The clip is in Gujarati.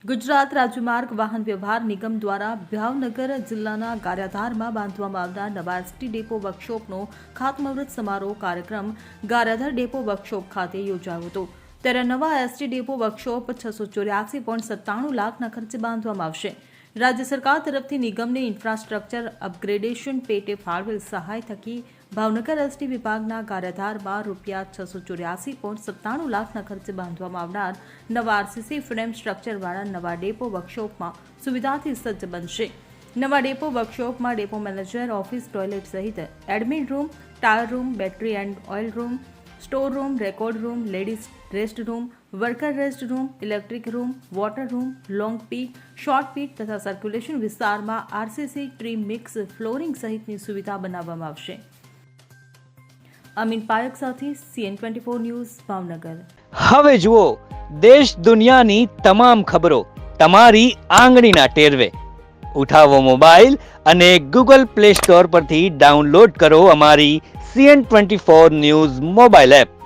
ગુજરાત રાજ્યમાર્ગ વાહન વ્યવહાર નિગમ દ્વારા ભાવનગર જિલ્લાના ગારિયાધારમાં બાંધવામાં આવનાર નવા એસટી ડેપો વર્કશોપનો ખાતમુહૂર્ત સમારોહ કાર્યક્રમ ગારિયાધાર ડેપો વર્કશોપ ખાતે યોજાયો હતો। ત્યારે નવા એસટી ડેપો વર્કશોપ 684.97 લાખના ખર્ચે બાંધવામાં આવશે। રાજ્ય સરકાર તરફથી નિગમને ઇન્ફ્રાસ્ટ્રક્ચર અપગ્રેડેશન પેટે ફાળવેલ સહાય થકી ભાવનગર એસટી વિભાગના ગારિયાધારમાં ₹684.97 લાખના ખર્ચે બાંધવામાં આવનાર નવા આરસીસી ફ્રેમ સ્ટ્રક્ચરવાળા નવા ડેપો વર્કશોપમાં સુવિધાથી સજ્જ બનશે। નવા ડેપો વર્કશોપમાં ડેપો મેનેજર ઓફિસ, ટોયલેટ સહિત admin room, tyre room, battery and oil room, store room, record room, ladies rest room, worker rest room, electric room, water room, long peak, short peak તથા સર્ક્યુલેશન વિસ્તારમાં આરસીસી ટ્રી મિક્સ ફ્લોરિંગ સહિતની સુવિધા બનાવવામાં આવશે। અમીન પાયક સાથે CN24 ન્યૂઝ ભાવનગર। હવે જુઓ દેશ દુનિયાની તમામ ખબરો તમારી આંગળીના ટેરવે। ઉઠાવો મોબાઈલ અને ગૂગલ પ્લે સ્ટોર પરથી ડાઉનલોડ કરો અમારી CN24 ન્યૂઝ મોબાઈલ એપ।